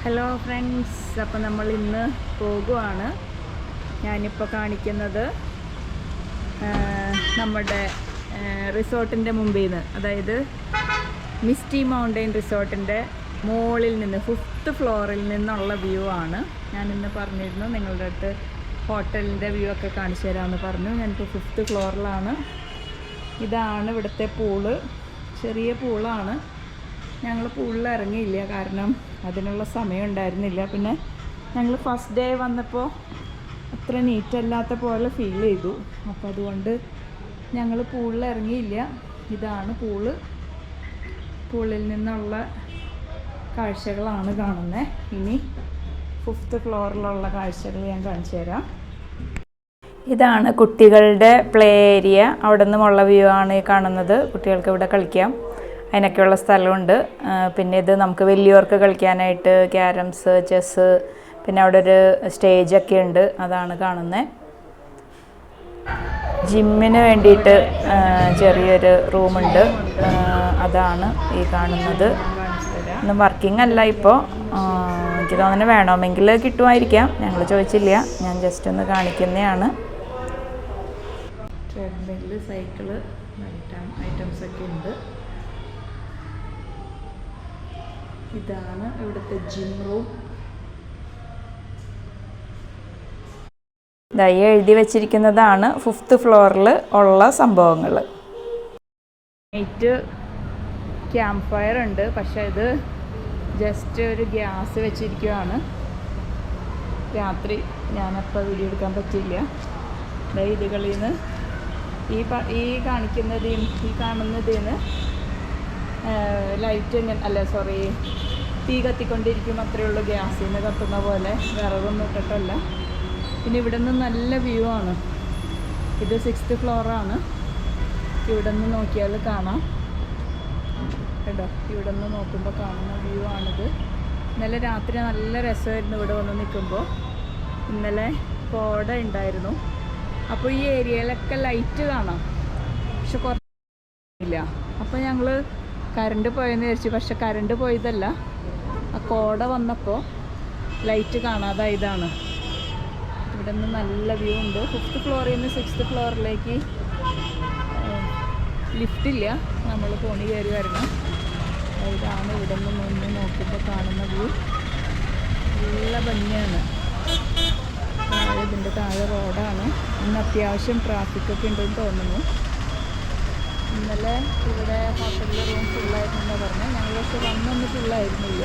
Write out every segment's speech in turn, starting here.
Hello friends, അപ്പോൾ നമ്മൾ ഇന്ന് പോകുവാണ്. ഞാനിപ്പോൾ കാണിക്കുന്നത് നമ്മുടെ റിസോർട്ടിൻ്റെ മുമ്പിൽ നിന്ന്, അതായത് മിസ്റ്റി മൗണ്ടെയിൻ റിസോർട്ടിൻ്റെ മുകളിൽ നിന്ന് 5th ഫ്ലോറിൽ നിന്നുള്ള വ്യൂ ആണ്. ഞാനിന്ന് പറഞ്ഞിരുന്നു നിങ്ങളുടെ അടുത്ത് ഹോട്ടലിൻ്റെ വ്യൂ ഒക്കെ കാണിച്ചു തരാമെന്ന് പറഞ്ഞു. ഞാനിപ്പോൾ 5th ഫ്ലോറിലാണ്. ഇതാണ് ഇവിടുത്തെ പൂള്. ചെറിയ പൂളാണ്. ഞങ്ങൾ പൂളിൽ ഇറങ്ങിയില്ല, കാരണം അതിനുള്ള സമയം ഉണ്ടായിരുന്നില്ല. പിന്നെ ഞങ്ങൾ ഫസ്റ്റ് ഡേ വന്നപ്പോൾ അത്ര നീറ്റല്ലാത്ത പോലെ ഫീൽ ചെയ്തു. അപ്പോൾ അതുകൊണ്ട് ഞങ്ങൾ പൂളിൽ ഇറങ്ങിയില്ല. ഇതാണ് പൂള്. പൂളിൽ നിന്നുള്ള കാഴ്ചകളാണ് കാണുന്നത്. ഇനി 5th ഫ്ലോറിലുള്ള കാഴ്ചകൾ ഞാൻ കാണിച്ചു തരാം. ഇതാണ് കുട്ടികളുടെ പ്ലേ ഏരിയ. അവിടെ നിന്നുമുള്ള വ്യൂ ആണ് ഈ കാണുന്നത്. കുട്ടികൾക്ക് ഇവിടെ കളിക്കാം, അതിനൊക്കെയുള്ള സ്ഥലമുണ്ട്. പിന്നെ ഇത് നമുക്ക് വലിയവർക്ക് കളിക്കാനായിട്ട് ക്യാരംസ്, ചെസ്സ്, പിന്നെ അവിടെ ഒരു സ്റ്റേജൊക്കെ ഉണ്ട്, അതാണ് കാണുന്നത്. ജിമ്മിന് വേണ്ടിയിട്ട് ചെറിയൊരു റൂമുണ്ട്, അതാണ് ഈ കാണുന്നത്. ഒന്നും വർക്കിംഗ് അല്ല ഇപ്പോൾ. എനിക്ക് തോന്നുന്നു വേണമെങ്കിൽ കിട്ടുമായിരിക്കാം, ഞങ്ങൾ ചോദിച്ചില്ല. ഞാൻ ജസ്റ്റ് ഒന്ന് കാണിക്കുന്നതാണ്. ട്രെഡ്മില്ല്, സൈക്കിള്, ഐറ്റംസൊക്കെ ഉണ്ട്. ഇതാണ് ഇവിടുത്തെ ജിം റൂം. ഇതായി എഴുതി വെച്ചിരിക്കുന്നതാണ് 5th ഫ്ലോറിൽ ഉള്ള സംഭവങ്ങൾ. നൈറ്റ് ക്യാമ്പ് ഫയർ ഉണ്ട്, പക്ഷേ ഇത് ജസ്റ്റ് ഒരു ഗ്യാസ് വെച്ചിരിക്കുകയാണ്. രാത്രി ഞാനപ്പോൾ വീഡിയോ എടുക്കാൻ പറ്റില്ല. ഇതുകളിൽ നിന്ന് ഈ കാണുന്നതിൽ നിന്ന് ലൈറ്റ് തീ കത്തിക്കൊണ്ടിരിക്കും, അത്രയേ ഉള്ളൂ. ഗ്യാസിൽ നിന്ന് കത്തുന്ന പോലെ, വിറകൊന്നും ഇട്ടിട്ടല്ല. പിന്നെ ഇവിടെ നിന്ന് നല്ല വ്യൂ ആണ്. ഇത് 6th ഫ്ലോറാണ്. ഇവിടെ നിന്ന് നോക്കിയാൽ കാണാം കേട്ടോ. ഇവിടെ നിന്ന് നോക്കുമ്പോൾ കാണുന്ന വ്യൂ ആണിത്. ഇന്നലെ രാത്രി നല്ല രസമായിരുന്നു ഇവിടെ വന്ന് നിൽക്കുമ്പോൾ. ഇന്നലെ കോട ഉണ്ടായിരുന്നു. അപ്പോൾ ഈ ഏരിയയിലൊക്കെ ലൈറ്റ് കാണാം, പക്ഷെ കുറച്ചില്ല. അപ്പോൾ ഞങ്ങൾ കറണ്ട് പോയെന്ന് വിചാരിച്ചു, പക്ഷെ കറണ്ട് പോയതല്ല. ആ കോട വന്നപ്പോൾ ലൈറ്റ് കാണാതായതാണ്. ഇവിടെ നിന്ന് നല്ല വ്യൂ ഉണ്ട്. 5th ഫ്ലോറിൽ നിന്ന് 6th ഫ്ലോറിലേക്ക് ലിഫ്റ്റില്ല, നമ്മൾ കോണി കയറി വരണം. ഇതാണ് ഇവിടെ നിന്ന് മുന്നേ നോക്കുമ്പോൾ കാണുന്ന വ്യൂ. നല്ല ഭംഗിയാണ്. ഇതിൻ്റെ താഴെ റോഡാണ്. ഇന്ന് അത്യാവശ്യം ട്രാഫിക്കൊക്കെ ഉണ്ടെന്ന് തോന്നുന്നു. ഇന്നലെ ഇവിടെ ഹോട്ടലിൽ റൂം ഫുള്ളായിരുന്നെന്നാണ് പറഞ്ഞത്. ഞങ്ങൾ പക്ഷെ വന്നൊന്നും ഫുള്ളായിരുന്നില്ല.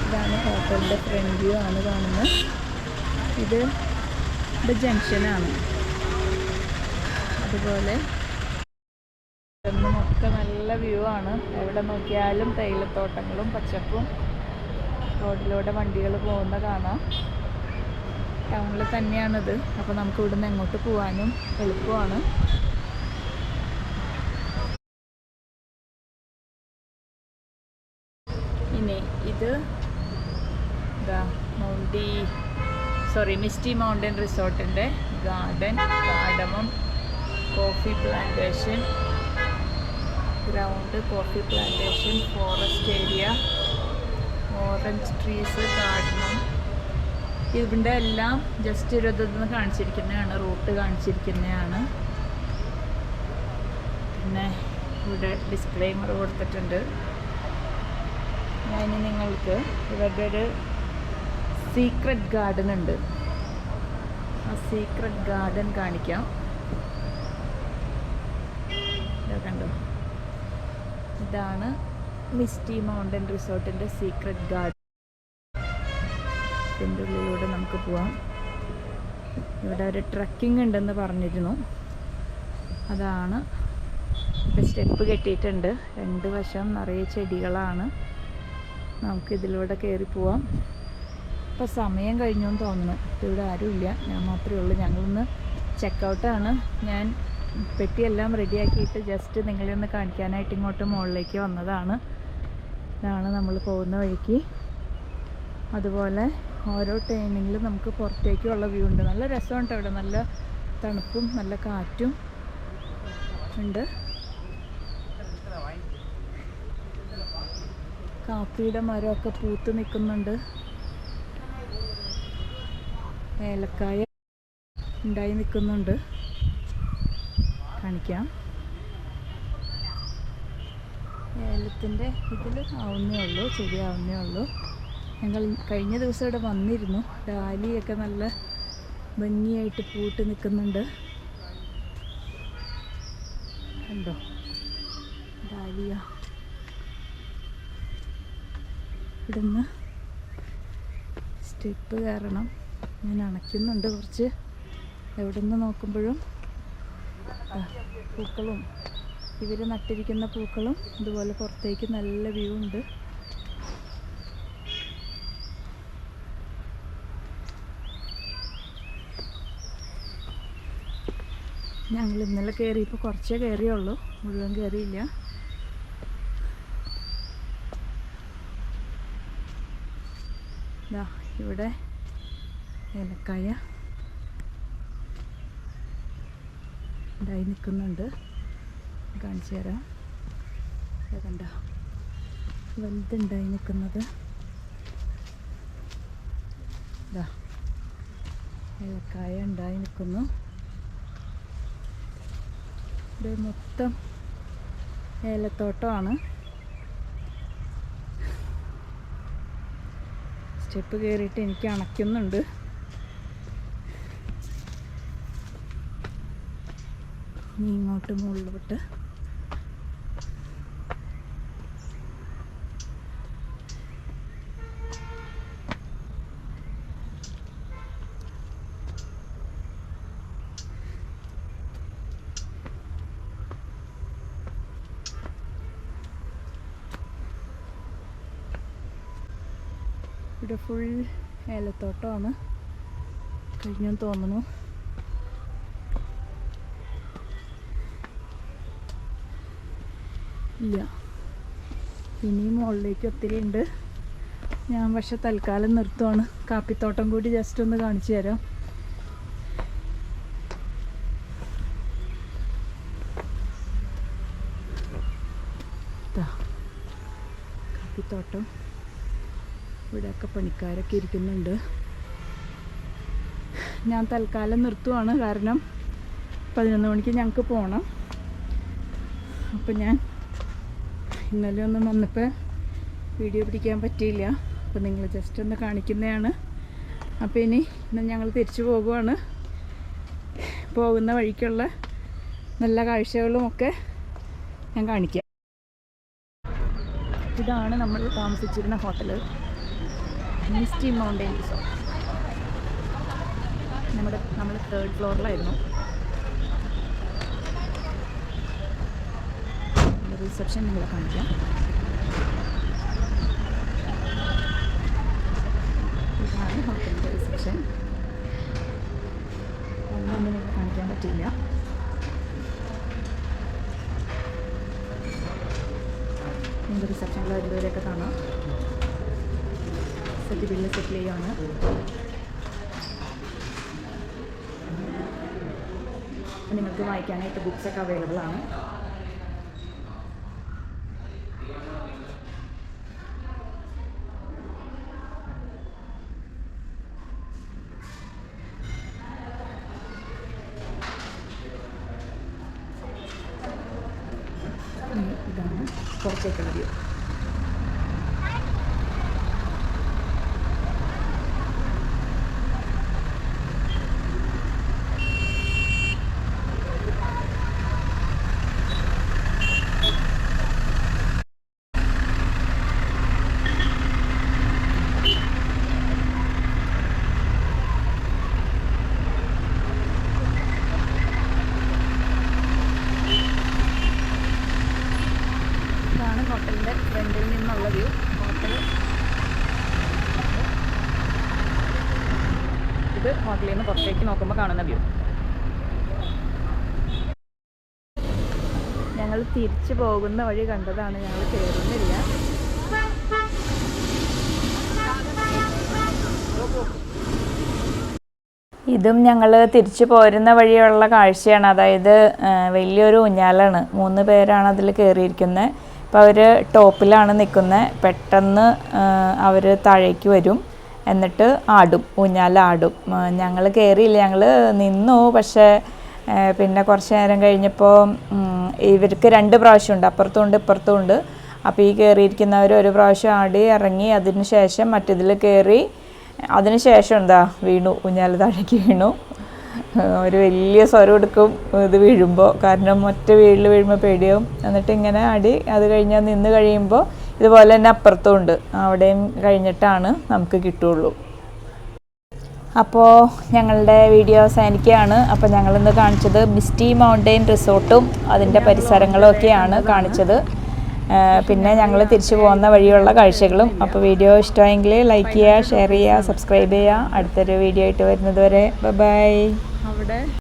ഇതാണ് ഹോട്ടലിൻ്റെ ഫ്രണ്ട് വ്യൂ ആണ് കാണുന്നത്. ഇത് ജംഗ്ഷനാണ്. അതുപോലെ ഒക്കെ നല്ല വ്യൂ ആണ്. എവിടെ നോക്കിയാലും തേയിലത്തോട്ടങ്ങളും പച്ചപ്പും, റോഡിലൂടെ വണ്ടികൾ പോകുന്ന കാണാം. ടൗണിൽ തന്നെയാണിത്. അപ്പോൾ നമുക്ക് ഇവിടുന്ന് എങ്ങോട്ട് പോകാനും എളുപ്പമാണ്. ഇനി ഇത് മിസ്റ്റി മൗണ്ടെയിൻ റിസോർട്ടിൻ്റെ garden, cardamom coffee plantation ground, coffee plantation, forest area, orange trees, cardamom. ഇതിൻ്റെ എല്ലാം ജസ്റ്റ് ഇരുന്ന് കാണിച്ചിരിക്കുന്നതാണ്, റൂട്ട് കാണിച്ചിരിക്കുന്നതാണ്. പിന്നെ ഇവിടെ ഡിസ്ക്ലെയിമർ കൊടുത്തിട്ടുണ്ട്. ഞാൻ നിങ്ങൾക്ക് ഇവരുടെ ഒരു സീക്രട്ട് ഗാർഡൻ ഉണ്ട്, ആ സീക്രട്ട് ഗാർഡൻ കാണിക്കാം. കണ്ടോ, ഇതാണ് മിസ്റ്റി മൗണ്ടെയിൻ റിസോർട്ടിൻ്റെ സീക്രട്ട് ഗാർഡൻ. ഇതിൻ്റെ ഉള്ളിലൂടെ നമുക്ക് പോവാം. ഇവിടെ ഒരു ട്രക്കിംഗ് ഉണ്ടെന്ന് പറഞ്ഞിരുന്നു, അതാണ്. ഇവിടെ സ്റ്റെപ്പ് കെട്ടിയിട്ടുണ്ട്. 2 വശം നിറയെ ചെടികളാണ്. നമുക്കിതിലൂടെ കയറി പോവാം. ഇപ്പോൾ സമയം കഴിഞ്ഞെന്ന് തോന്നുന്നു. ഇവിടെ ആരുമില്ല, ഞാൻ മാത്രമേ ഉള്ളൂ. ഞങ്ങളൊന്ന് ചെക്കൗട്ടാണ്. ഞാൻ പെട്ടിയെല്ലാം റെഡിയാക്കിയിട്ട് ജസ്റ്റ് നിങ്ങളെ ഒന്ന് കാണിക്കാനായിട്ട് ഇങ്ങോട്ട് മുകളിലേക്ക് വന്നതാണ്. ഇതാണ് നമ്മൾ പോകുന്ന വഴിക്ക്. അതുപോലെ ഓരോ ടൈമിങ്ങിലും നമുക്ക് പുറത്തേക്കുള്ള വ്യൂ ഉണ്ട്. നല്ല രസമുണ്ട് ഇവിടെ. നല്ല തണുപ്പും നല്ല കാറ്റും ഉണ്ട്. കാപ്പിയുടെ മരമൊക്കെ പൂത്ത് നിൽക്കുന്നുണ്ട്. ഏലക്കായ ഉണ്ടായി നിൽക്കുന്നുണ്ട്, കാണിക്കാം. ഏലത്തിൻ്റെ ഇതിൽ ആവുന്നേ ഉള്ളൂ, ശരിയാവുന്നേ ഉള്ളൂ. ഞങ്ങൾ കഴിഞ്ഞ ദിവസം ഇവിടെ വന്നിരുന്നു. ഡാലിയൊക്കെ നല്ല ഭംഗിയായിട്ട് പൂട്ട് നിൽക്കുന്നുണ്ട്, കണ്ടോ ഡാലിയ. ഇവിടുന്ന് സ്റ്റെപ്പ് കയറണം. ഞാൻ അണയ്ക്കുന്നുണ്ട് കുറച്ച്. എവിടെ നിന്ന് നോക്കുമ്പോഴും പൂക്കളും ഇവർ നട്ടിരിക്കുന്ന പൂക്കളും ഇതുപോലെ പുറത്തേക്ക് നല്ല വ്യൂ ഉണ്ട്. ഞങ്ങൾ ഇന്നലെ കയറിയപ്പോൾ കുറച്ചേ കയറിയുള്ളൂ, മുഴുവൻ കയറിയില്ല. ഇവിടെ ഏലക്കായ ഉണ്ടായി നിൽക്കുന്നുണ്ട്, കാണിച്ചു തരാം. കണ്ട വലുതുണ്ടായി നിൽക്കുന്നത് ഏലക്കായ ഉണ്ടായി നിൽക്കുന്നു. ഇത് മൊത്തം ഏലത്തോട്ടമാണ്. സ്റ്റെപ്പ് കയറിയിട്ട് എനിക്ക് അണയ്ക്കുന്നുണ്ട്. ഇനി ഇങ്ങോട്ട് മുകളിലോട്ട് ഇവിടെ ഫുൾ ഏലത്തോട്ടമാണ്. കഴിഞ്ഞെന്ന് തോന്നുന്നു. ഇല്ല, ഇനിയും മുകളിലേക്ക് ഒത്തിരി ഉണ്ട്. ഞാൻ പക്ഷെ തൽക്കാലം നിർത്തുവാണ്. കാപ്പിത്തോട്ടം കൂടി ജസ്റ്റ് ഒന്ന് കാണിച്ചു തരാം. കാപ്പിത്തോട്ടം, ഇവിടെയൊക്കെ പണിക്കാരൊക്കെ ഇരിക്കുന്നുണ്ട്. ഞാൻ തൽക്കാലം നിർത്തുവാണ്, കാരണം 11 മണിക്ക് ഞങ്ങൾക്ക് പോകണം. അപ്പം ഞാൻ ഇന്നലെ ഒന്നും വന്നപ്പോൾ വീഡിയോ പിടിക്കാൻ പറ്റിയില്ല. അപ്പോൾ നിങ്ങൾ ജസ്റ്റ് ഒന്ന് കാണിക്കുന്നതാണ്. അപ്പോൾ ഇന്ന് ഞങ്ങൾ തിരിച്ചു പോകുവാണ്. പോകുന്ന വഴിക്കുള്ള നല്ല കാഴ്ചകളുമൊക്കെ ഞാൻ കാണിക്കാം. ഇതാണ് നമ്മൾ താമസിച്ചിരുന്ന ഹോട്ടൽ, മിസ്റ്റി മൗണ്ടെയിൻ റിസോർട്ട്. നമ്മൾ 3rd ഫ്ലോറിലായിരുന്നു. റിസപ്ഷൻ നിങ്ങളെ കാണിക്കാം. ഇതാണ് ഹോട്ടലിൻ്റെ റിസപ്ഷൻ. ഒന്നും നിങ്ങൾക്ക് കാണിക്കാൻ പറ്റില്ല. നിങ്ങൾക്ക് റിസപ്ഷനിൽ വരുന്നവരെയൊക്കെ കാണാം. ബില്ല് സെറ്റിൽ ചെയ്യുകയാണ്. നിങ്ങൾക്ക് വായിക്കാനായിട്ട് ബുക്സൊക്കെ അവൈലബിൾ ആണ്. ഇതാണ് പുറത്തേക്കുള്ള വ്യൂ. ഹോട്ടലിൻ്റെ ഫ്രണ്ടിൽ നിന്നുള്ള വ്യൂ. ഇത് ഹോട്ടലിൽ നിന്ന് പുറത്തേക്ക് നോക്കുമ്പോൾ കാണുന്ന വ്യൂ. ഞങ്ങൾ തിരിച്ചു പോകുന്ന വഴി കണ്ടതാണ്, ഞങ്ങൾ കയറുന്നില്ല. ഇതും ഞങ്ങൾ തിരിച്ചു പോരുന്ന വഴിയുള്ള കാഴ്ചയാണ്. അതായത് വലിയൊരു ഊഞ്ഞാലാണ്, 3 പേരാണ് അതിൽ കയറിയിരിക്കുന്നത്. അപ്പോൾ അവർ ടോപ്പിലാണ് നിൽക്കുന്നത്. പെട്ടെന്ന് അവർ താഴേക്ക് വരും. എന്നിട്ട് ആടും, ഊഞ്ഞാലാടും. ഞങ്ങൾ കയറിയില്ല, ഞങ്ങൾ നിന്നു. പക്ഷേ പിന്നെ കുറച്ച് നേരം കഴിഞ്ഞപ്പോൾ ഇവർക്ക് 2 പ്രാവശ്യമുണ്ട്, അപ്പുറത്തും ഉണ്ട് ഇപ്പുറത്തും ഉണ്ട്. അപ്പോൾ ഈ കയറിയിരിക്കുന്നവർ ഒരു പ്രാവശ്യം ആടി ഇറങ്ങി, അതിന് ശേഷം മറ്റേതിൽ കയറി, അതിന് ശേഷം എന്താ വീണു, ഊഞ്ഞാൽ താഴേക്ക് വീണു. ഒരു വലിയ സ്വരം എടുക്കും ഇത് വീഴുമ്പോൾ, കാരണം ഒറ്റ വീട്ടിൽ വീഴുമ്പോൾ പേടിയാവും. എന്നിട്ട് ഇങ്ങനെ ആടി, അത് കഴിഞ്ഞാൽ നിന്ന് കഴിയുമ്പോൾ ഇതുപോലെ തന്നെ അപ്പുറത്തും ഉണ്ട്, അവിടെയും കഴിഞ്ഞിട്ടാണ് നമുക്ക് കിട്ടുള്ളൂ. അപ്പോൾ ഞങ്ങളുടെ വീഡിയോ അവസാനിക്കുകയാണ്. അപ്പോൾ ഞങ്ങളിന്ന് കാണിച്ചത് മിസ്റ്റി മൗണ്ടെയിൻ റിസോർട്ടും അതിൻ്റെ പരിസരങ്ങളും ഒക്കെയാണ് കാണിച്ചത്. പിന്നെ ഞങ്ങൾ തിരിച്ചു പോകുന്ന വഴിയുള്ള കാഴ്ചകളും. അപ്പോൾ വീഡിയോ ഇഷ്ടമായെങ്കിൽ ലൈക്ക് ചെയ്യുക, ഷെയർ ചെയ്യുക, സബ്സ്ക്രൈബ് ചെയ്യുക. അടുത്തൊരു വീഡിയോ ആയിട്ട് വരുന്നത് വരെ ബൈ. അവിടെ